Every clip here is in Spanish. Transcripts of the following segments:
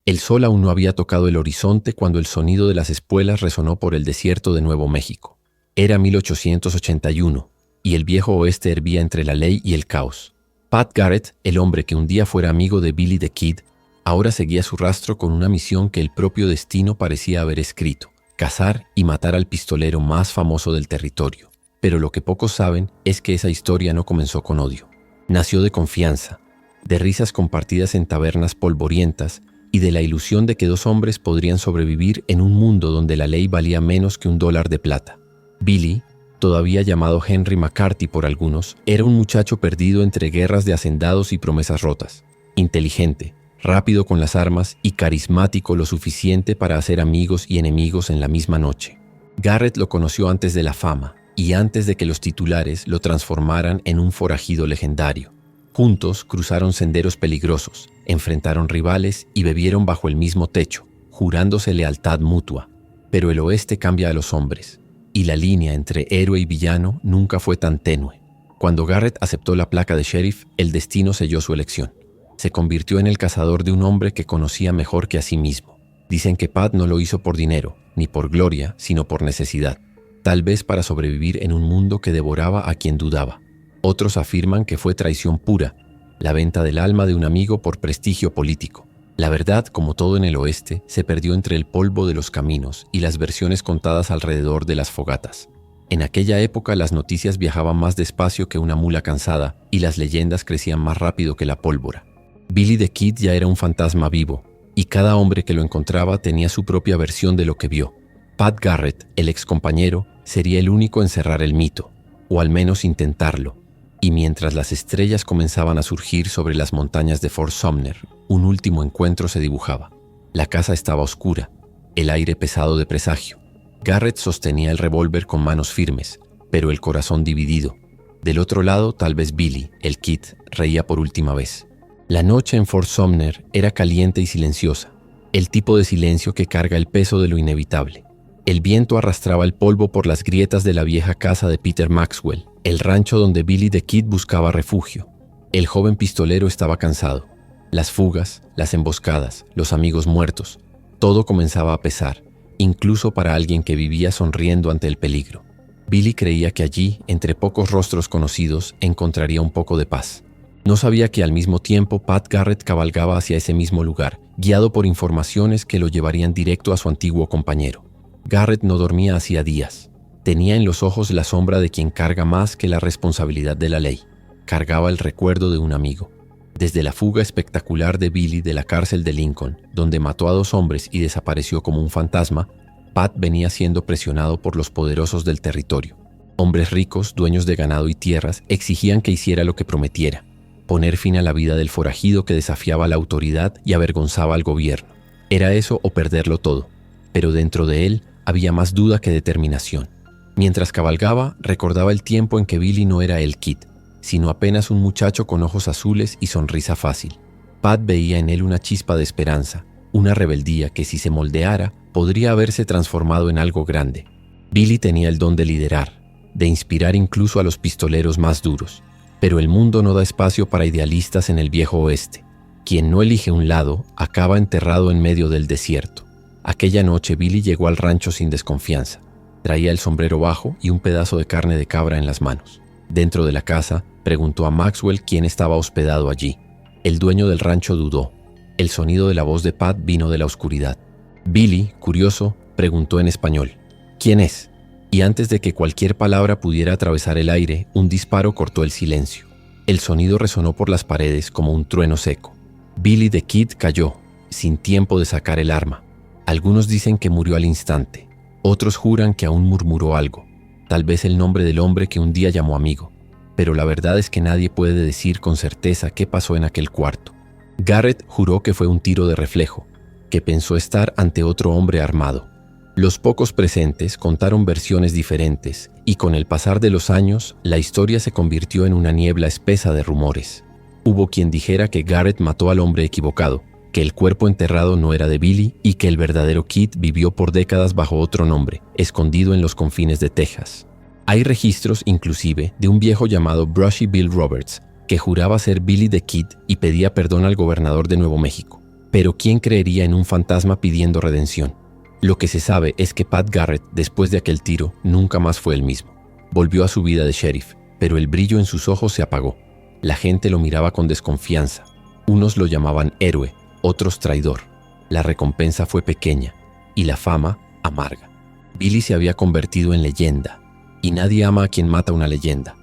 El sol aún no había tocado el horizonte cuando el sonido de las espuelas resonó por el desierto de Nuevo México. Era 1881, y el viejo oeste hervía entre la ley y el caos. Pat Garrett, el hombre que un día fuera amigo de Billy the Kid, ahora seguía su rastro con una misión que el propio destino parecía haber escrito: cazar y matar al pistolero más famoso del territorio. Pero lo que pocos saben es que esa historia no comenzó con odio. Nació de confianza, de risas compartidas en tabernas polvorientas y de la ilusión de que dos hombres podrían sobrevivir en un mundo donde la ley valía menos que $1 de plata. Billy, todavía llamado Henry McCarthy por algunos, era un muchacho perdido entre guerras de hacendados y promesas rotas. Inteligente, rápido con las armas y carismático lo suficiente para hacer amigos y enemigos en la misma noche. Garrett lo conoció antes de la fama y antes de que los titulares lo transformaran en un forajido legendario. Juntos cruzaron senderos peligrosos, enfrentaron rivales y bebieron bajo el mismo techo, jurándose lealtad mutua. Pero el oeste cambia a los hombres, y la línea entre héroe y villano nunca fue tan tenue. Cuando Garrett aceptó la placa de sheriff, el destino selló su elección. Se convirtió en el cazador de un hombre que conocía mejor que a sí mismo. Dicen que Pat no lo hizo por dinero, ni por gloria, sino por necesidad. Tal vez para sobrevivir en un mundo que devoraba a quien dudaba. Otros afirman que fue traición pura, la venta del alma de un amigo por prestigio político. La verdad, como todo en el oeste, se perdió entre el polvo de los caminos y las versiones contadas alrededor de las fogatas. En aquella época las noticias viajaban más despacio que una mula cansada y las leyendas crecían más rápido que la pólvora. Billy the Kid ya era un fantasma vivo, y cada hombre que lo encontraba tenía su propia versión de lo que vio. Pat Garrett, el excompañero, sería el único en cerrar el mito, o al menos intentarlo. Y mientras las estrellas comenzaban a surgir sobre las montañas de Fort Sumner, un último encuentro se dibujaba. La casa estaba oscura, el aire pesado de presagio. Garrett sostenía el revólver con manos firmes, pero el corazón dividido. Del otro lado, tal vez Billy, el Kid, reía por última vez. La noche en Fort Sumner era caliente y silenciosa, el tipo de silencio que carga el peso de lo inevitable. El viento arrastraba el polvo por las grietas de la vieja casa de Peter Maxwell, el rancho donde Billy the Kid buscaba refugio. El joven pistolero estaba cansado. Las fugas, las emboscadas, los amigos muertos, todo comenzaba a pesar, incluso para alguien que vivía sonriendo ante el peligro. Billy creía que allí, entre pocos rostros conocidos, encontraría un poco de paz. No sabía que al mismo tiempo Pat Garrett cabalgaba hacia ese mismo lugar, guiado por informaciones que lo llevarían directo a su antiguo compañero. Garrett no dormía hacía días. Tenía en los ojos la sombra de quien carga más que la responsabilidad de la ley. Cargaba el recuerdo de un amigo. Desde la fuga espectacular de Billy de la cárcel de Lincoln, donde mató a 2 hombres y desapareció como un fantasma, Pat venía siendo presionado por los poderosos del territorio. Hombres ricos, dueños de ganado y tierras, exigían que hiciera lo que prometiera: poner fin a la vida del forajido que desafiaba la autoridad y avergonzaba al gobierno. Era eso o perderlo todo, pero dentro de él había más duda que determinación. Mientras cabalgaba, recordaba el tiempo en que Billy no era el Kid, sino apenas un muchacho con ojos azules y sonrisa fácil. Pat veía en él una chispa de esperanza, una rebeldía que, si se moldeara, podría haberse transformado en algo grande. Billy tenía el don de liderar, de inspirar incluso a los pistoleros más duros. Pero el mundo no da espacio para idealistas en el viejo oeste. Quien no elige un lado acaba enterrado en medio del desierto. Aquella noche Billy llegó al rancho sin desconfianza. Traía el sombrero bajo y un pedazo de carne de cabra en las manos. Dentro de la casa, preguntó a Maxwell quién estaba hospedado allí. El dueño del rancho dudó. El sonido de la voz de Pat vino de la oscuridad. Billy, curioso, preguntó en español: ¿quién es? Y antes de que cualquier palabra pudiera atravesar el aire, un disparo cortó el silencio. El sonido resonó por las paredes como un trueno seco. Billy the Kid cayó, sin tiempo de sacar el arma. Algunos dicen que murió al instante. Otros juran que aún murmuró algo, tal vez el nombre del hombre que un día llamó amigo. Pero la verdad es que nadie puede decir con certeza qué pasó en aquel cuarto. Garrett juró que fue un tiro de reflejo, que pensó estar ante otro hombre armado. Los pocos presentes contaron versiones diferentes, y con el pasar de los años, la historia se convirtió en una niebla espesa de rumores. Hubo quien dijera que Garrett mató al hombre equivocado, que el cuerpo enterrado no era de Billy y que el verdadero Kid vivió por décadas bajo otro nombre, escondido en los confines de Texas. Hay registros, inclusive, de un viejo llamado Brushy Bill Roberts, que juraba ser Billy the Kid y pedía perdón al gobernador de Nuevo México. Pero ¿quién creería en un fantasma pidiendo redención? Lo que se sabe es que Pat Garrett, después de aquel tiro, nunca más fue el mismo. Volvió a su vida de sheriff, pero el brillo en sus ojos se apagó. La gente lo miraba con desconfianza. Unos lo llamaban héroe, otros traidor. La recompensa fue pequeña y la fama amarga. Billy se había convertido en leyenda, y nadie ama a quien mata una leyenda.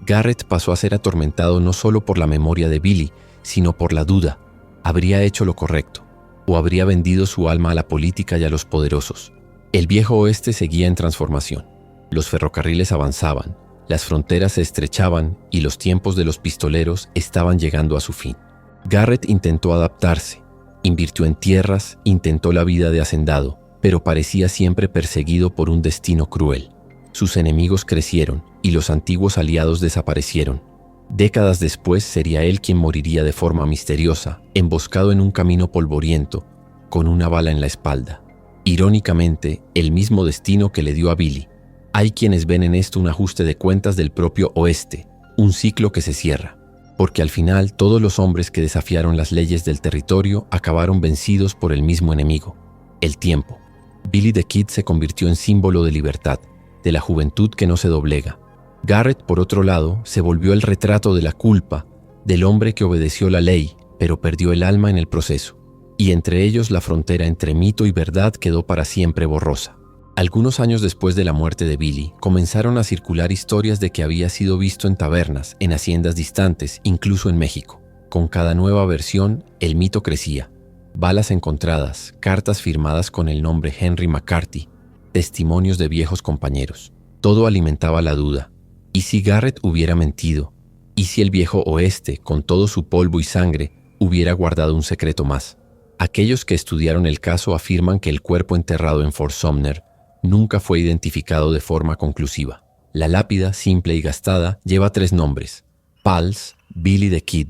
Garrett pasó a ser atormentado no solo por la memoria de Billy, sino por la duda. ¿Habría hecho lo correcto? ¿O habría vendido su alma a la política y a los poderosos? El viejo oeste seguía en transformación. Los ferrocarriles avanzaban, las fronteras se estrechaban y los tiempos de los pistoleros estaban llegando a su fin. Garrett intentó adaptarse, invirtió en tierras, intentó la vida de hacendado, pero parecía siempre perseguido por un destino cruel. Sus enemigos crecieron y los antiguos aliados desaparecieron. Décadas después sería él quien moriría de forma misteriosa, emboscado en un camino polvoriento, con una bala en la espalda. Irónicamente, el mismo destino que le dio a Billy. Hay quienes ven en esto un ajuste de cuentas del propio oeste, un ciclo que se cierra, porque al final todos los hombres que desafiaron las leyes del territorio acabaron vencidos por el mismo enemigo, el tiempo. Billy the Kid se convirtió en símbolo de libertad, de la juventud que no se doblega. Garrett, por otro lado, se volvió el retrato de la culpa, del hombre que obedeció la ley, pero perdió el alma en el proceso. Y entre ellos la frontera entre mito y verdad quedó para siempre borrosa. Algunos años después de la muerte de Billy, comenzaron a circular historias de que había sido visto en tabernas, en haciendas distantes, incluso en México. Con cada nueva versión, el mito crecía. Balas encontradas, cartas firmadas con el nombre Henry McCarthy, testimonios de viejos compañeros. Todo alimentaba la duda. ¿Y si Garrett hubiera mentido? ¿Y si el viejo oeste, con todo su polvo y sangre, hubiera guardado un secreto más? Aquellos que estudiaron el caso afirman que el cuerpo enterrado en Fort Sumner nunca fue identificado de forma conclusiva. La lápida, simple y gastada, lleva 3 nombres: Pals, Billy the Kid,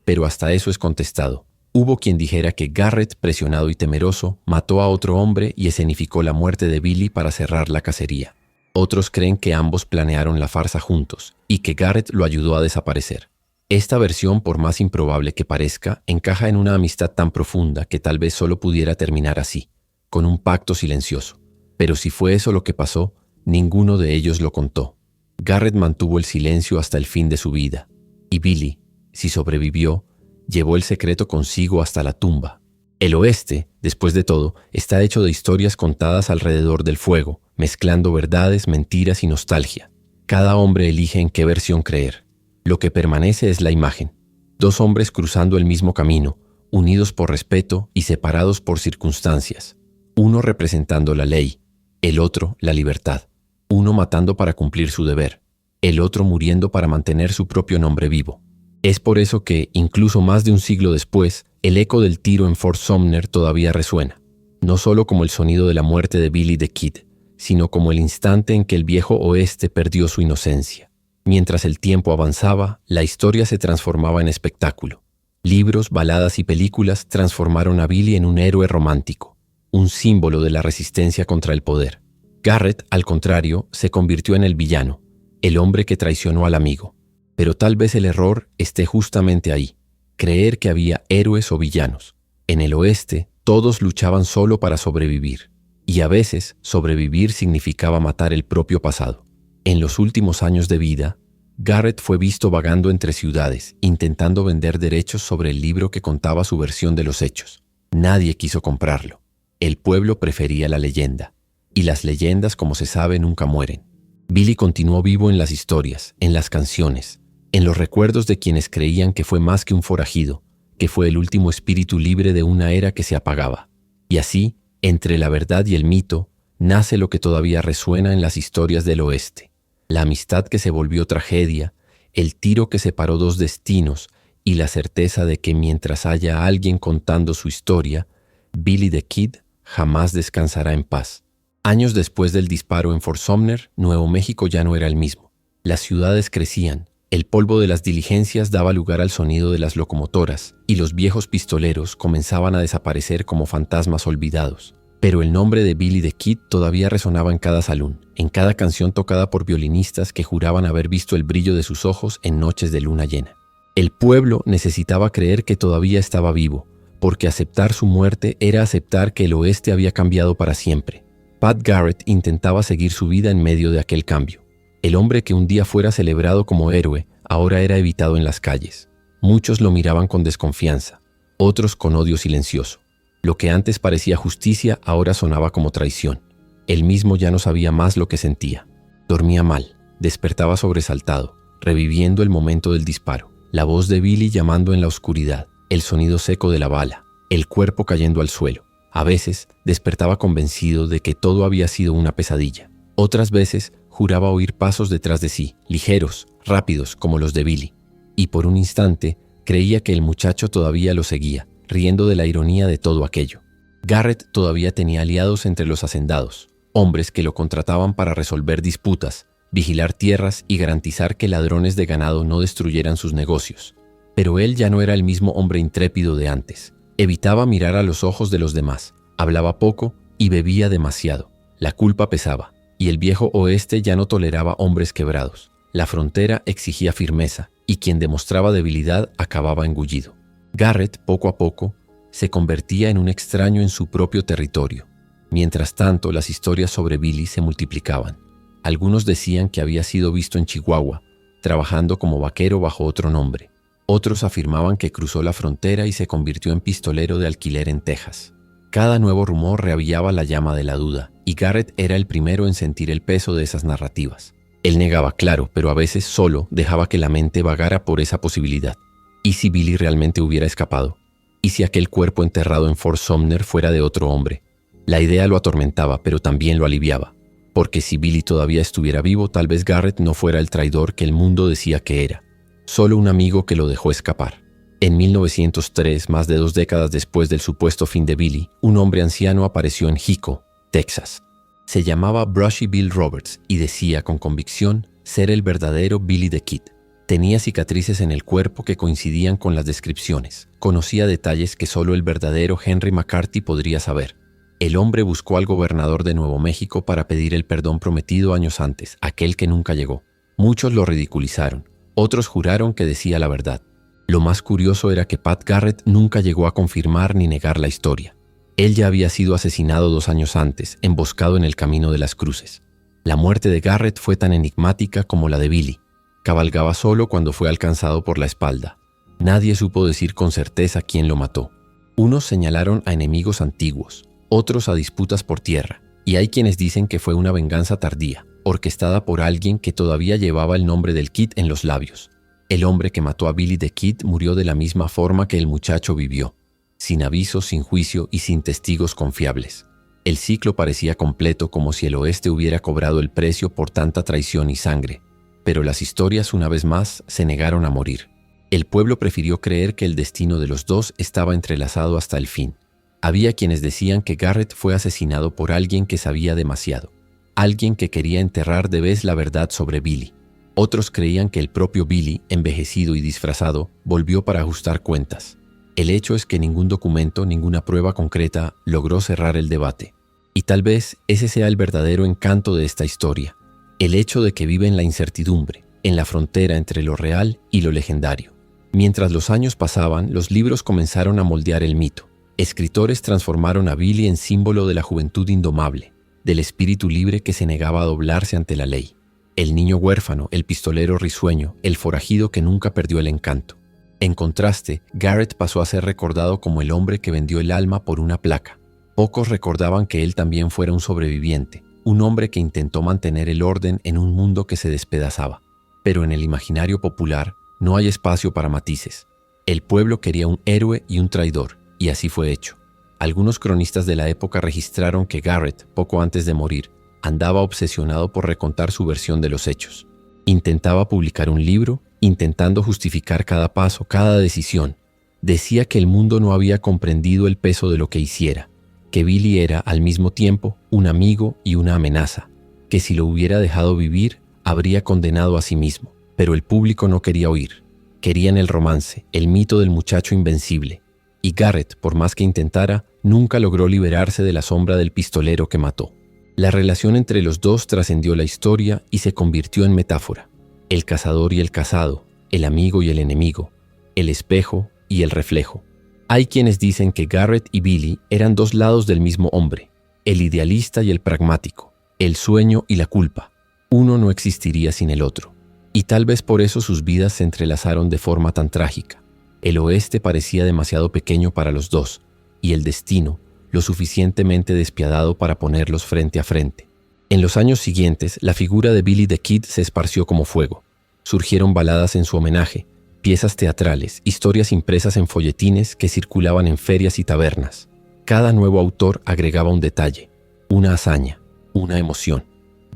pero hasta eso es contestado. Hubo quien dijera que Garrett, presionado y temeroso, mató a otro hombre y escenificó la muerte de Billy para cerrar la cacería. Otros creen que ambos planearon la farsa juntos y que Garrett lo ayudó a desaparecer. Esta versión, por más improbable que parezca, encaja en una amistad tan profunda que tal vez solo pudiera terminar así, con un pacto silencioso. Pero si fue eso lo que pasó, ninguno de ellos lo contó. Garrett mantuvo el silencio hasta el fin de su vida, y Billy, si sobrevivió, llevó el secreto consigo hasta la tumba. El oeste, después de todo, está hecho de historias contadas alrededor del fuego, mezclando verdades, mentiras y nostalgia. Cada hombre elige en qué versión creer. Lo que permanece es la imagen. 2 hombres cruzando el mismo camino, unidos por respeto y separados por circunstancias. Uno representando la ley, el otro la libertad. Uno matando para cumplir su deber, el otro muriendo para mantener su propio nombre vivo. Es por eso que, incluso más de un siglo después, el eco del tiro en Fort Sumner todavía resuena, no solo como el sonido de la muerte de Billy the Kid, sino como el instante en que el viejo oeste perdió su inocencia. Mientras el tiempo avanzaba, la historia se transformaba en espectáculo. Libros, baladas y películas transformaron a Billy en un héroe romántico, un símbolo de la resistencia contra el poder. Garrett, al contrario, se convirtió en el villano, el hombre que traicionó al amigo. Pero tal vez el error esté justamente ahí, creer que había héroes o villanos. En el oeste, todos luchaban solo para sobrevivir, y a veces sobrevivir significaba matar el propio pasado. En los últimos años de vida, Garrett fue visto vagando entre ciudades, intentando vender derechos sobre el libro que contaba su versión de los hechos. Nadie quiso comprarlo. El pueblo prefería la leyenda, y las leyendas, como se sabe, nunca mueren. Billy continuó vivo en las historias, en las canciones, en los recuerdos de quienes creían que fue más que un forajido, que fue el último espíritu libre de una era que se apagaba. Y así, entre la verdad y el mito, nace lo que todavía resuena en las historias del oeste. La amistad que se volvió tragedia, el tiro que separó 2 destinos y la certeza de que mientras haya alguien contando su historia, Billy the Kid jamás descansará en paz. Años después del disparo en Fort Sumner, Nuevo México ya no era el mismo. Las ciudades crecían, el polvo de las diligencias daba lugar al sonido de las locomotoras y los viejos pistoleros comenzaban a desaparecer como fantasmas olvidados. Pero el nombre de Billy the Kid todavía resonaba en cada salón, en cada canción tocada por violinistas que juraban haber visto el brillo de sus ojos en noches de luna llena. El pueblo necesitaba creer que todavía estaba vivo, porque aceptar su muerte era aceptar que el oeste había cambiado para siempre. Pat Garrett intentaba seguir su vida en medio de aquel cambio. El hombre que un día fuera celebrado como héroe, ahora era evitado en las calles. Muchos lo miraban con desconfianza, otros con odio silencioso. Lo que antes parecía justicia ahora sonaba como traición. Él mismo ya no sabía más lo que sentía. Dormía mal, despertaba sobresaltado, reviviendo el momento del disparo. La voz de Billy llamando en la oscuridad, el sonido seco de la bala, el cuerpo cayendo al suelo. A veces despertaba convencido de que todo había sido una pesadilla. Otras veces juraba oír pasos detrás de sí, ligeros, rápidos como los de Billy. Y por un instante creía que el muchacho todavía lo seguía, riendo de la ironía de todo aquello. Garrett todavía tenía aliados entre los hacendados, hombres que lo contrataban para resolver disputas, vigilar tierras y garantizar que ladrones de ganado no destruyeran sus negocios. Pero él ya no era el mismo hombre intrépido de antes. Evitaba mirar a los ojos de los demás, hablaba poco y bebía demasiado. La culpa pesaba, y el viejo oeste ya no toleraba hombres quebrados. La frontera exigía firmeza, y quien demostraba debilidad acababa engullido. Garrett, poco a poco, se convertía en un extraño en su propio territorio. Mientras tanto, las historias sobre Billy se multiplicaban. Algunos decían que había sido visto en Chihuahua, trabajando como vaquero bajo otro nombre. Otros afirmaban que cruzó la frontera y se convirtió en pistolero de alquiler en Texas. Cada nuevo rumor reavivaba la llama de la duda, y Garrett era el primero en sentir el peso de esas narrativas. Él negaba, claro, pero a veces solo dejaba que la mente vagara por esa posibilidad. ¿Y si Billy realmente hubiera escapado? ¿Y si aquel cuerpo enterrado en Fort Sumner fuera de otro hombre? La idea lo atormentaba, pero también lo aliviaba. Porque si Billy todavía estuviera vivo, tal vez Garrett no fuera el traidor que el mundo decía que era. Solo un amigo que lo dejó escapar. En 1903, más de 2 décadas después del supuesto fin de Billy, un hombre anciano apareció en Hico, Texas. Se llamaba Brushy Bill Roberts y decía con convicción ser el verdadero Billy the Kid. Tenía cicatrices en el cuerpo que coincidían con las descripciones. Conocía detalles que solo el verdadero Henry McCarthy podría saber. El hombre buscó al gobernador de Nuevo México para pedir el perdón prometido años antes, aquel que nunca llegó. Muchos lo ridiculizaron, otros juraron que decía la verdad. Lo más curioso era que Pat Garrett nunca llegó a confirmar ni negar la historia. Él ya había sido asesinado 2 años antes, emboscado en el Camino de las Cruces. La muerte de Garrett fue tan enigmática como la de Billy. Cabalgaba solo cuando fue alcanzado por la espalda. Nadie supo decir con certeza quién lo mató. Unos señalaron a enemigos antiguos, otros a disputas por tierra, y hay quienes dicen que fue una venganza tardía, orquestada por alguien que todavía llevaba el nombre del Kid en los labios. El hombre que mató a Billy the Kid murió de la misma forma que el muchacho vivió, sin aviso, sin juicio y sin testigos confiables. El ciclo parecía completo, como si el oeste hubiera cobrado el precio por tanta traición y sangre. Pero las historias, una vez más, se negaron a morir. El pueblo prefirió creer que el destino de los dos estaba entrelazado hasta el fin. Había quienes decían que Garrett fue asesinado por alguien que sabía demasiado, alguien que quería enterrar de vez la verdad sobre Billy. Otros creían que el propio Billy, envejecido y disfrazado, volvió para ajustar cuentas. El hecho es que ningún documento, ninguna prueba concreta logró cerrar el debate. Y tal vez ese sea el verdadero encanto de esta historia. El hecho de que vive en la incertidumbre, en la frontera entre lo real y lo legendario. Mientras los años pasaban, los libros comenzaron a moldear el mito. Escritores transformaron a Billy en símbolo de la juventud indomable, del espíritu libre que se negaba a doblarse ante la ley. El niño huérfano, el pistolero risueño, el forajido que nunca perdió el encanto. En contraste, Garrett pasó a ser recordado como el hombre que vendió el alma por una placa. Pocos recordaban que él también fuera un sobreviviente, un hombre que intentó mantener el orden en un mundo que se despedazaba. Pero en el imaginario popular no hay espacio para matices. El pueblo quería un héroe y un traidor, y así fue hecho. Algunos cronistas de la época registraron que Garrett, poco antes de morir, andaba obsesionado por recontar su versión de los hechos. Intentaba publicar un libro, intentando justificar cada paso, cada decisión. Decía que el mundo no había comprendido el peso de lo que hiciera, que Billy era al mismo tiempo un amigo y una amenaza, que si lo hubiera dejado vivir, habría condenado a sí mismo. Pero el público no quería oír. Querían el romance, el mito del muchacho invencible. Y Garrett, por más que intentara, nunca logró liberarse de la sombra del pistolero que mató. La relación entre los dos trascendió la historia y se convirtió en metáfora. El cazador y el cazado, el amigo y el enemigo, el espejo y el reflejo. Hay quienes dicen que Garrett y Billy eran dos lados del mismo hombre, el idealista y el pragmático, el sueño y la culpa. Uno no existiría sin el otro. Y tal vez por eso sus vidas se entrelazaron de forma tan trágica. El oeste parecía demasiado pequeño para los dos, y el destino lo suficientemente despiadado para ponerlos frente a frente. En los años siguientes, la figura de Billy the Kid se esparció como fuego. Surgieron baladas en su homenaje, piezas teatrales, historias impresas en folletines que circulaban en ferias y tabernas. Cada nuevo autor agregaba un detalle, una hazaña, una emoción.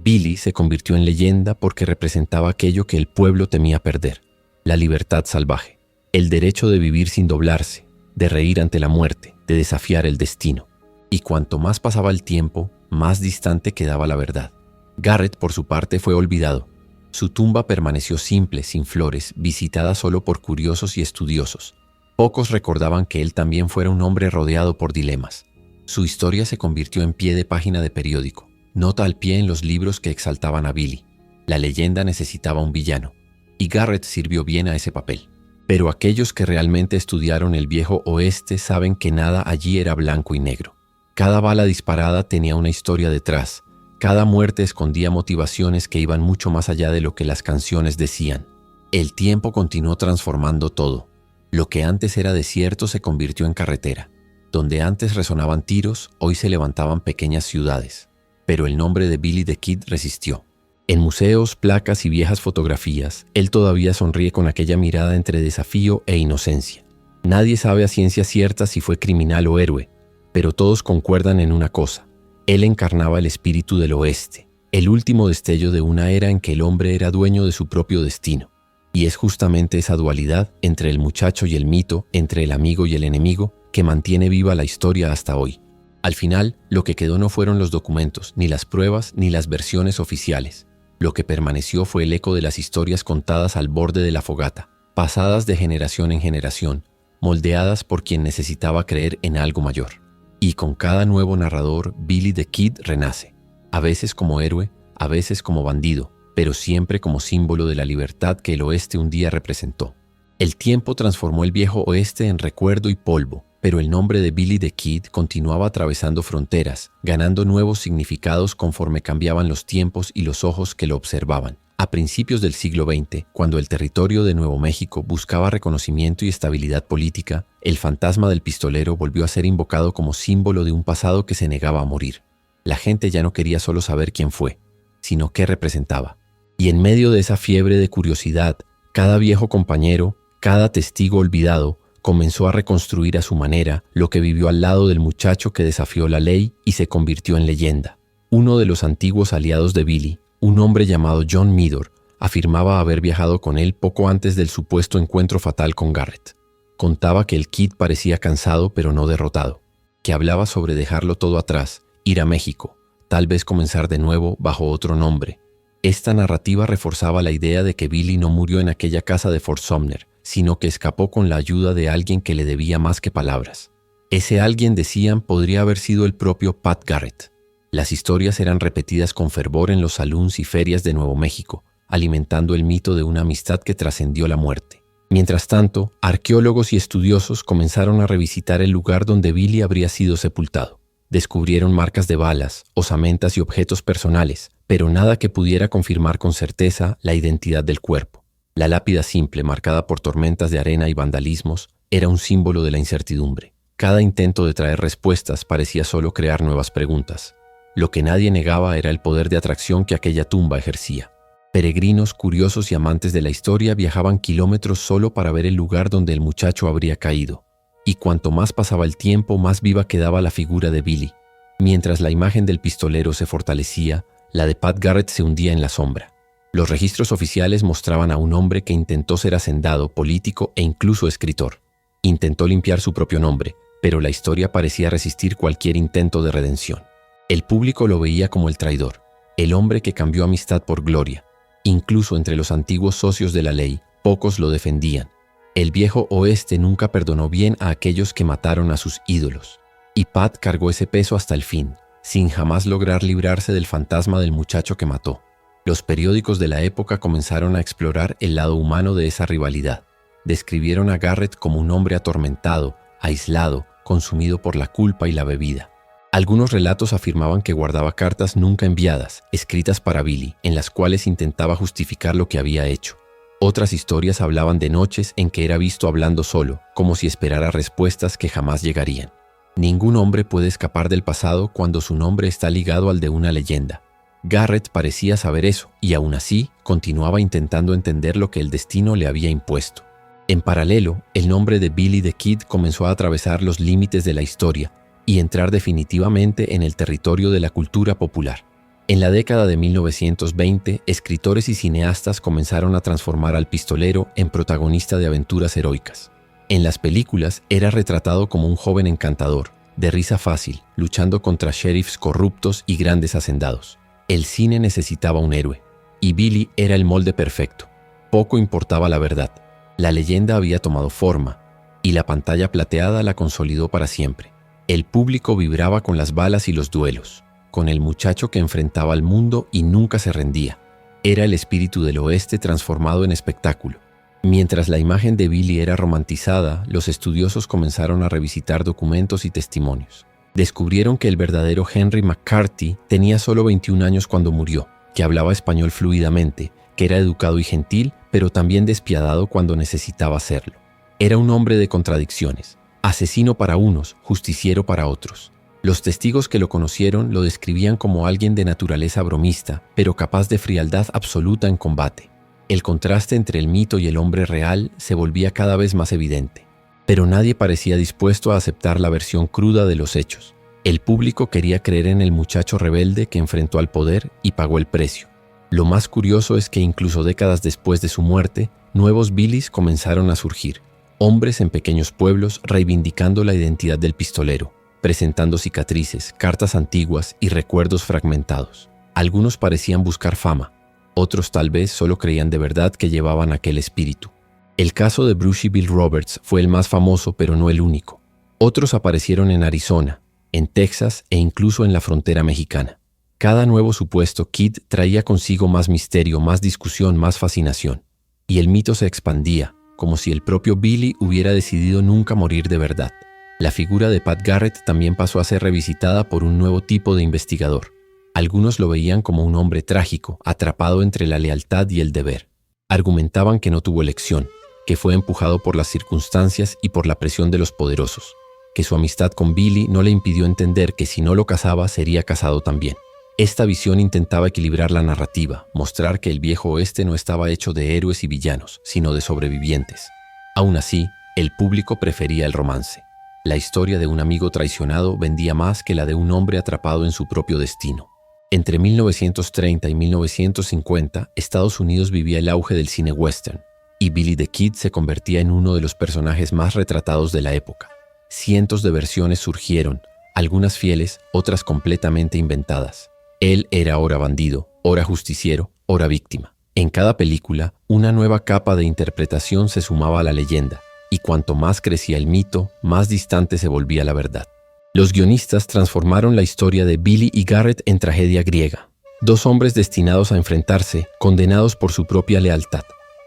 Billy se convirtió en leyenda porque representaba aquello que el pueblo temía perder, la libertad salvaje, el derecho de vivir sin doblarse, de reír ante la muerte, de desafiar el destino. Y cuanto más pasaba el tiempo, más distante quedaba la verdad. Garrett, por su parte, fue olvidado. Su tumba permaneció simple, sin flores, visitada solo por curiosos y estudiosos. Pocos recordaban que él también fuera un hombre rodeado por dilemas. Su historia se convirtió en pie de página de periódico, nota al pie en los libros que exaltaban a Billy. La leyenda necesitaba un villano, y Garrett sirvió bien a ese papel. Pero aquellos que realmente estudiaron el viejo oeste saben que nada allí era blanco y negro. Cada bala disparada tenía una historia detrás. Cada muerte escondía motivaciones que iban mucho más allá de lo que las canciones decían. El tiempo continuó transformando todo. Lo que antes era desierto se convirtió en carretera. Donde antes resonaban tiros, hoy se levantaban pequeñas ciudades. Pero el nombre de Billy the Kid resistió. En museos, placas y viejas fotografías, él todavía sonríe con aquella mirada entre desafío e inocencia. Nadie sabe a ciencia cierta si fue criminal o héroe, pero todos concuerdan en una cosa. Él encarnaba el espíritu del oeste, el último destello de una era en que el hombre era dueño de su propio destino. Y es justamente esa dualidad entre el muchacho y el mito, entre el amigo y el enemigo, que mantiene viva la historia hasta hoy. Al final, lo que quedó no fueron los documentos, ni las pruebas, ni las versiones oficiales. Lo que permaneció fue el eco de las historias contadas al borde de la fogata, pasadas de generación en generación, moldeadas por quien necesitaba creer en algo mayor. Y con cada nuevo narrador, Billy the Kid renace, a veces como héroe, a veces como bandido, pero siempre como símbolo de la libertad que el oeste un día representó. El tiempo transformó el viejo oeste en recuerdo y polvo, pero el nombre de Billy the Kid continuaba atravesando fronteras, ganando nuevos significados conforme cambiaban los tiempos y los ojos que lo observaban. A principios del siglo XX, cuando el territorio de Nuevo México buscaba reconocimiento y estabilidad política, el fantasma del pistolero volvió a ser invocado como símbolo de un pasado que se negaba a morir. La gente ya no quería solo saber quién fue, sino qué representaba. Y en medio de esa fiebre de curiosidad, cada viejo compañero, cada testigo olvidado, comenzó a reconstruir a su manera lo que vivió al lado del muchacho que desafió la ley y se convirtió en leyenda. Uno de los antiguos aliados de Billy, un hombre llamado John Meador, afirmaba haber viajado con él poco antes del supuesto encuentro fatal con Garrett. Contaba que el Kid parecía cansado pero no derrotado, que hablaba sobre dejarlo todo atrás, ir a México, tal vez comenzar de nuevo bajo otro nombre. Esta narrativa reforzaba la idea de que Billy no murió en aquella casa de Fort Sumner, sino que escapó con la ayuda de alguien que le debía más que palabras. Ese alguien, decían, podría haber sido el propio Pat Garrett. Las historias eran repetidas con fervor en los saloons y ferias de Nuevo México, alimentando el mito de una amistad que trascendió la muerte. Mientras tanto, arqueólogos y estudiosos comenzaron a revisitar el lugar donde Billy habría sido sepultado. Descubrieron marcas de balas, osamentas y objetos personales, pero nada que pudiera confirmar con certeza la identidad del cuerpo. La lápida simple, marcada por tormentas de arena y vandalismos, era un símbolo de la incertidumbre. Cada intento de traer respuestas parecía solo crear nuevas preguntas. Lo que nadie negaba era el poder de atracción que aquella tumba ejercía. Peregrinos, curiosos y amantes de la historia viajaban kilómetros solo para ver el lugar donde el muchacho habría caído. Y cuanto más pasaba el tiempo, más viva quedaba la figura de Billy. Mientras la imagen del pistolero se fortalecía, la de Pat Garrett se hundía en la sombra. Los registros oficiales mostraban a un hombre que intentó ser hacendado, político e incluso escritor. Intentó limpiar su propio nombre, pero la historia parecía resistir cualquier intento de redención. El público lo veía como el traidor, el hombre que cambió amistad por gloria. Incluso entre los antiguos socios de la ley, pocos lo defendían. El viejo oeste nunca perdonó bien a aquellos que mataron a sus ídolos. Y Pat cargó ese peso hasta el fin, sin jamás lograr librarse del fantasma del muchacho que mató. Los periódicos de la época comenzaron a explorar el lado humano de esa rivalidad. Describieron a Garrett como un hombre atormentado, aislado, consumido por la culpa y la bebida. Algunos relatos afirmaban que guardaba cartas nunca enviadas, escritas para Billy, en las cuales intentaba justificar lo que había hecho. Otras historias hablaban de noches en que era visto hablando solo, como si esperara respuestas que jamás llegarían. Ningún hombre puede escapar del pasado cuando su nombre está ligado al de una leyenda. Garrett parecía saber eso, y aún así continuaba intentando entender lo que el destino le había impuesto. En paralelo, el nombre de Billy the Kid comenzó a atravesar los límites de la historia y entrar definitivamente en el territorio de la cultura popular. En la década de 1920, escritores y cineastas comenzaron a transformar al pistolero en protagonista de aventuras heroicas. En las películas era retratado como un joven encantador, de risa fácil, luchando contra sheriffs corruptos y grandes hacendados. El cine necesitaba un héroe, y Billy era el molde perfecto. Poco importaba la verdad. La leyenda había tomado forma, y la pantalla plateada la consolidó para siempre. El público vibraba con las balas y los duelos, con el muchacho que enfrentaba al mundo y nunca se rendía. Era el espíritu del oeste transformado en espectáculo. Mientras la imagen de Billy era romantizada, los estudiosos comenzaron a revisitar documentos y testimonios. Descubrieron que el verdadero Henry McCarthy tenía solo 21 años cuando murió, que hablaba español fluidamente, que era educado y gentil, pero también despiadado cuando necesitaba serlo. Era un hombre de contradicciones, asesino para unos, justiciero para otros. Los testigos que lo conocieron lo describían como alguien de naturaleza bromista, pero capaz de frialdad absoluta en combate. El contraste entre el mito y el hombre real se volvía cada vez más evidente. Pero nadie parecía dispuesto a aceptar la versión cruda de los hechos. El público quería creer en el muchacho rebelde que enfrentó al poder y pagó el precio. Lo más curioso es que incluso décadas después de su muerte, nuevos Billys comenzaron a surgir. Hombres en pequeños pueblos reivindicando la identidad del pistolero, presentando cicatrices, cartas antiguas y recuerdos fragmentados. Algunos parecían buscar fama, otros tal vez solo creían de verdad que llevaban aquel espíritu. El caso de Brucey Bill Roberts fue el más famoso, pero no el único. Otros aparecieron en Arizona, en Texas e incluso en la frontera mexicana. Cada nuevo supuesto Kid traía consigo más misterio, más discusión, más fascinación. Y el mito se expandía, como si el propio Billy hubiera decidido nunca morir de verdad. La figura de Pat Garrett también pasó a ser revisitada por un nuevo tipo de investigador. Algunos lo veían como un hombre trágico, atrapado entre la lealtad y el deber. Argumentaban que no tuvo elección, que fue empujado por las circunstancias y por la presión de los poderosos, que su amistad con Billy no le impidió entender que si no lo casaba sería casado también. Esta visión intentaba equilibrar la narrativa, mostrar que el viejo oeste no estaba hecho de héroes y villanos, sino de sobrevivientes. Aún así, el público prefería el romance. La historia de un amigo traicionado vendía más que la de un hombre atrapado en su propio destino. Entre 1930 y 1950, Estados Unidos vivía el auge del cine western, y Billy the Kid se convertía en uno de los personajes más retratados de la época. Cientos de versiones surgieron, algunas fieles, otras completamente inventadas. Él era ora bandido, ora justiciero, ora víctima. En cada película, una nueva capa de interpretación se sumaba a la leyenda, y cuanto más crecía el mito, más distante se volvía la verdad. Los guionistas transformaron la historia de Billy y Garrett en tragedia griega. Dos hombres destinados a enfrentarse, condenados por su propia lealtad.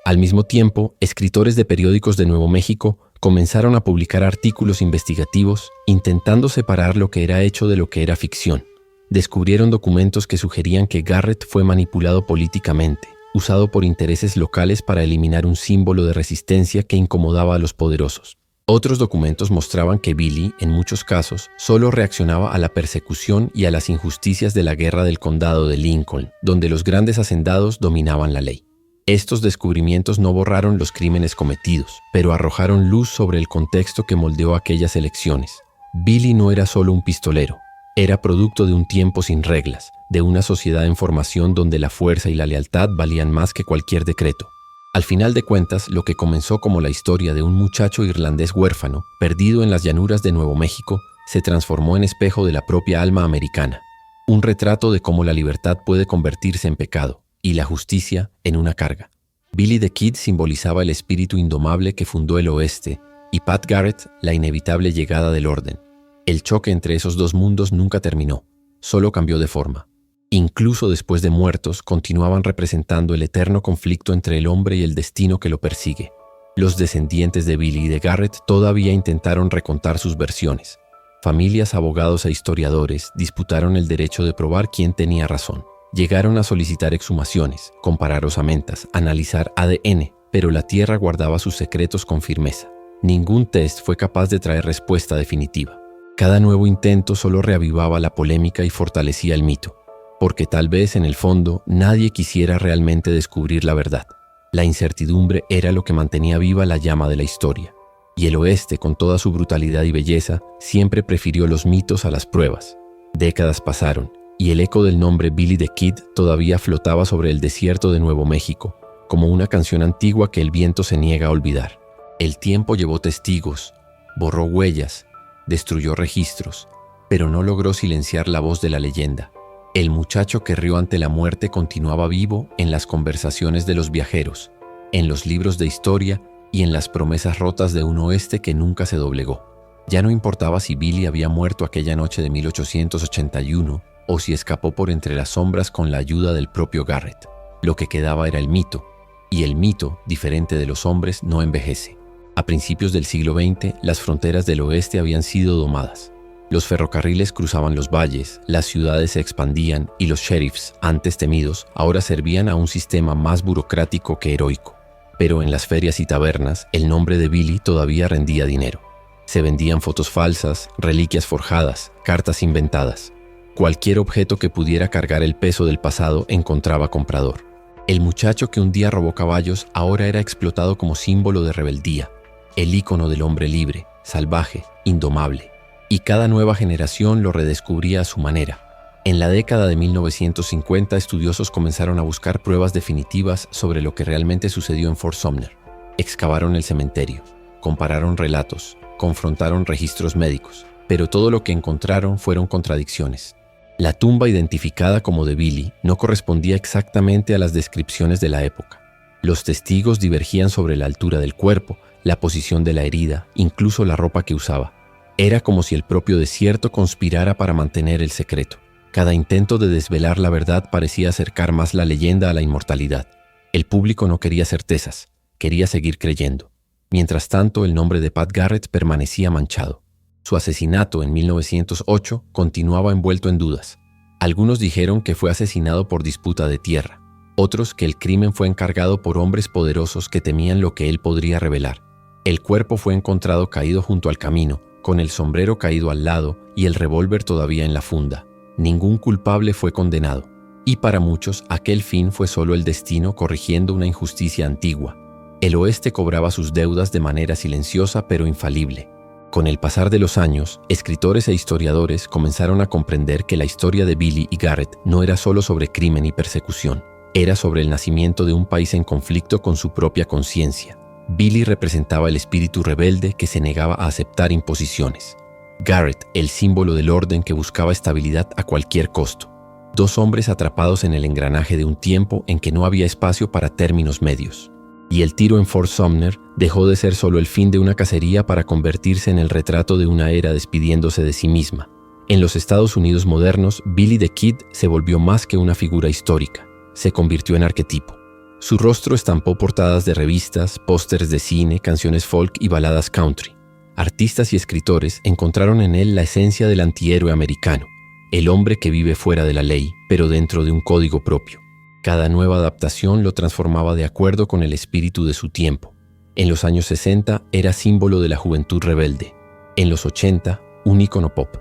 Al mismo tiempo, escritores de periódicos de Nuevo México comenzaron a publicar artículos investigativos intentando separar lo que era hecho de lo que era ficción. Descubrieron documentos que sugerían que Garrett fue manipulado políticamente, usado por intereses locales para eliminar un símbolo de resistencia que incomodaba a los poderosos. Otros documentos mostraban que Billy, en muchos casos, solo reaccionaba a la persecución y a las injusticias de la guerra del condado de Lincoln, donde los grandes hacendados dominaban la ley. Estos descubrimientos no borraron los crímenes cometidos, pero arrojaron luz sobre el contexto que moldeó aquellas elecciones. Billy no era solo un pistolero, era producto de un tiempo sin reglas, de una sociedad en formación donde la fuerza y la lealtad valían más que cualquier decreto. Al final de cuentas, lo que comenzó como la historia de un muchacho irlandés huérfano, perdido en las llanuras de Nuevo México, se transformó en espejo de la propia alma americana. Un retrato de cómo la libertad puede convertirse en pecado y la justicia en una carga. Billy the Kid simbolizaba el espíritu indomable que fundó el oeste y Pat Garrett la inevitable llegada del orden. El choque entre esos dos mundos nunca terminó, solo cambió de forma. Incluso después de muertos, continuaban representando el eterno conflicto entre el hombre y el destino que lo persigue. Los descendientes de Billy y de Garrett todavía intentaron recontar sus versiones. Familias, abogados e historiadores disputaron el derecho de probar quién tenía razón. Llegaron a solicitar exhumaciones, comparar osamentas, analizar ADN, pero la tierra guardaba sus secretos con firmeza. Ningún test fue capaz de traer respuesta definitiva. Cada nuevo intento solo reavivaba la polémica y fortalecía el mito, porque tal vez en el fondo nadie quisiera realmente descubrir la verdad. La incertidumbre era lo que mantenía viva la llama de la historia, y el oeste, con toda su brutalidad y belleza, siempre prefirió los mitos a las pruebas. Décadas pasaron, y el eco del nombre Billy the Kid todavía flotaba sobre el desierto de Nuevo México, como una canción antigua que el viento se niega a olvidar. El tiempo llevó testigos, borró huellas, destruyó registros, pero no logró silenciar la voz de la leyenda. El muchacho que rió ante la muerte continuaba vivo en las conversaciones de los viajeros, en los libros de historia y en las promesas rotas de un oeste que nunca se doblegó. Ya no importaba si Billy había muerto aquella noche de 1881 o si escapó por entre las sombras con la ayuda del propio Garrett. Lo que quedaba era el mito, y el mito, diferente de los hombres, no envejece. A principios del siglo XX, las fronteras del oeste habían sido domadas. Los ferrocarriles cruzaban los valles, las ciudades se expandían y los sheriffs, antes temidos, ahora servían a un sistema más burocrático que heroico. Pero en las ferias y tabernas, el nombre de Billy todavía rendía dinero. Se vendían fotos falsas, reliquias forjadas, cartas inventadas. Cualquier objeto que pudiera cargar el peso del pasado encontraba comprador. El muchacho que un día robó caballos ahora era explotado como símbolo de rebeldía, el ícono del hombre libre, salvaje, indomable. Y cada nueva generación lo redescubría a su manera. En la década de 1950, estudiosos comenzaron a buscar pruebas definitivas sobre lo que realmente sucedió en Fort Sumner. Excavaron el cementerio, compararon relatos, confrontaron registros médicos, pero todo lo que encontraron fueron contradicciones. La tumba identificada como de Billy no correspondía exactamente a las descripciones de la época. Los testigos divergían sobre la altura del cuerpo, la posición de la herida, incluso la ropa que usaba. Era como si el propio desierto conspirara para mantener el secreto. Cada intento de desvelar la verdad parecía acercar más la leyenda a la inmortalidad. El público no quería certezas, quería seguir creyendo. Mientras tanto, el nombre de Pat Garrett permanecía manchado. Su asesinato en 1908 continuaba envuelto en dudas. Algunos dijeron que fue asesinado por disputa de tierra, otros que el crimen fue encargado por hombres poderosos que temían lo que él podría revelar. El cuerpo fue encontrado caído junto al camino, con el sombrero caído al lado y el revólver todavía en la funda. Ningún culpable fue condenado, y para muchos aquel fin fue solo el destino corrigiendo una injusticia antigua. El oeste cobraba sus deudas de manera silenciosa pero infalible. Con el pasar de los años, escritores e historiadores comenzaron a comprender que la historia de Billy y Garrett no era solo sobre crimen y persecución, era sobre el nacimiento de un país en conflicto con su propia conciencia. Billy representaba el espíritu rebelde que se negaba a aceptar imposiciones. Garrett, el símbolo del orden que buscaba estabilidad a cualquier costo. Dos hombres atrapados en el engranaje de un tiempo en que no había espacio para términos medios. Y el tiro en Fort Sumner dejó de ser solo el fin de una cacería para convertirse en el retrato de una era despidiéndose de sí misma. En los Estados Unidos modernos, Billy the Kid se volvió más que una figura histórica. Se convirtió en arquetipo. Su rostro estampó portadas de revistas, pósters de cine, canciones folk y baladas country. Artistas y escritores encontraron en él la esencia del antihéroe americano, el hombre que vive fuera de la ley, pero dentro de un código propio. Cada nueva adaptación lo transformaba de acuerdo con el espíritu de su tiempo. En los años 60 era símbolo de la juventud rebelde. En los 80, un ícono pop.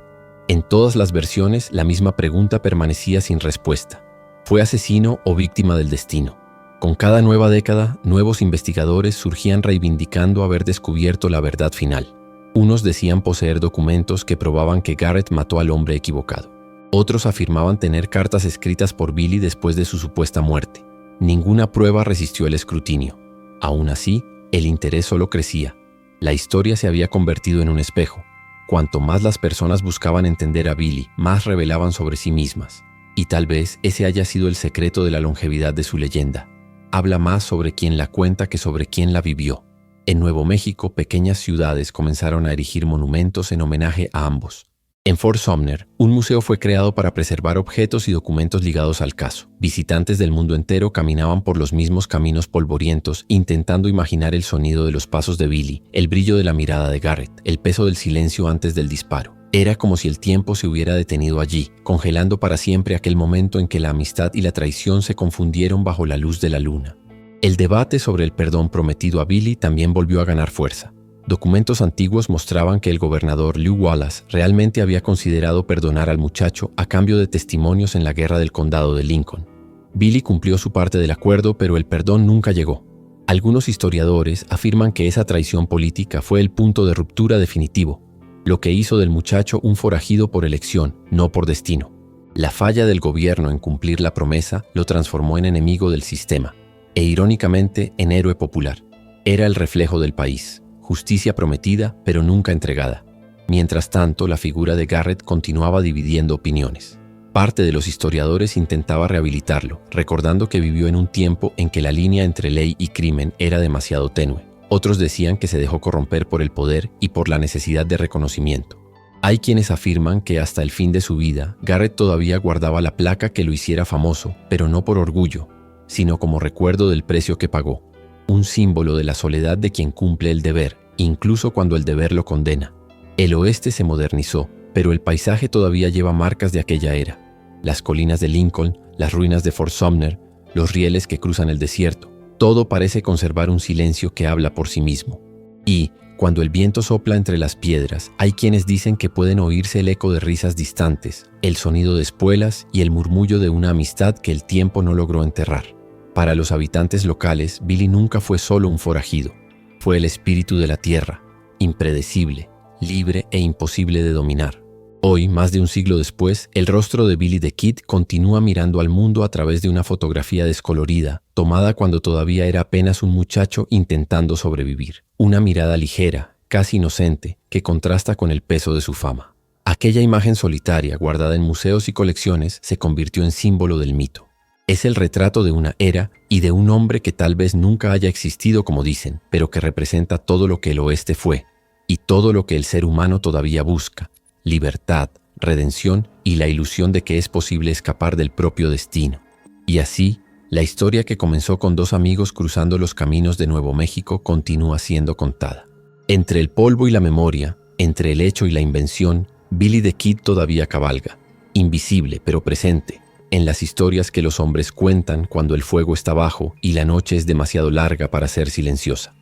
En todas las versiones, la misma pregunta permanecía sin respuesta. ¿Fue asesino o víctima del destino? Con cada nueva década, nuevos investigadores surgían reivindicando haber descubierto la verdad final. Unos decían poseer documentos que probaban que Garrett mató al hombre equivocado. Otros afirmaban tener cartas escritas por Billy después de su supuesta muerte. Ninguna prueba resistió el escrutinio. Aún así, el interés solo crecía. La historia se había convertido en un espejo. Cuanto más las personas buscaban entender a Billy, más revelaban sobre sí mismas. Y tal vez ese haya sido el secreto de la longevidad de su leyenda. Habla más sobre quien la cuenta que sobre quien la vivió. En Nuevo México, pequeñas ciudades comenzaron a erigir monumentos en homenaje a ambos. En Fort Sumner, un museo fue creado para preservar objetos y documentos ligados al caso. Visitantes del mundo entero caminaban por los mismos caminos polvorientos, intentando imaginar el sonido de los pasos de Billy, el brillo de la mirada de Garrett, el peso del silencio antes del disparo. Era como si el tiempo se hubiera detenido allí, congelando para siempre aquel momento en que la amistad y la traición se confundieron bajo la luz de la luna. El debate sobre el perdón prometido a Billy también volvió a ganar fuerza. Documentos antiguos mostraban que el gobernador Lew Wallace realmente había considerado perdonar al muchacho a cambio de testimonios en la guerra del condado de Lincoln. Billy cumplió su parte del acuerdo, pero el perdón nunca llegó. Algunos historiadores afirman que esa traición política fue el punto de ruptura definitivo, lo que hizo del muchacho un forajido por elección, no por destino. La falla del gobierno en cumplir la promesa lo transformó en enemigo del sistema, e irónicamente en héroe popular. Era el reflejo del país. Justicia prometida, pero nunca entregada. Mientras tanto, la figura de Garrett continuaba dividiendo opiniones. Parte de los historiadores intentaba rehabilitarlo, recordando que vivió en un tiempo en que la línea entre ley y crimen era demasiado tenue. Otros decían que se dejó corromper por el poder y por la necesidad de reconocimiento. Hay quienes afirman que hasta el fin de su vida, Garrett todavía guardaba la placa que lo hiciera famoso, pero no por orgullo, sino como recuerdo del precio que pagó. Un símbolo de la soledad de quien cumple el deber, incluso cuando el deber lo condena. El oeste se modernizó, pero el paisaje todavía lleva marcas de aquella era. Las colinas de Lincoln, las ruinas de Fort Sumner, los rieles que cruzan el desierto, todo parece conservar un silencio que habla por sí mismo. Y, cuando el viento sopla entre las piedras, hay quienes dicen que pueden oírse el eco de risas distantes, el sonido de espuelas y el murmullo de una amistad que el tiempo no logró enterrar. Para los habitantes locales, Billy nunca fue solo un forajido. Fue el espíritu de la tierra, impredecible, libre e imposible de dominar. Hoy, más de un siglo después, el rostro de Billy the Kid continúa mirando al mundo a través de una fotografía descolorida, tomada cuando todavía era apenas un muchacho intentando sobrevivir. Una mirada ligera, casi inocente, que contrasta con el peso de su fama. Aquella imagen solitaria, guardada en museos y colecciones, se convirtió en símbolo del mito. Es el retrato de una era y de un hombre que tal vez nunca haya existido como dicen, pero que representa todo lo que el oeste fue y todo lo que el ser humano todavía busca: libertad, redención y la ilusión de que es posible escapar del propio destino. Y así, la historia que comenzó con dos amigos cruzando los caminos de Nuevo México continúa siendo contada. Entre el polvo y la memoria, entre el hecho y la invención, Billy the Kid todavía cabalga, invisible pero presente, en las historias que los hombres cuentan cuando el fuego está bajo y la noche es demasiado larga para ser silenciosa.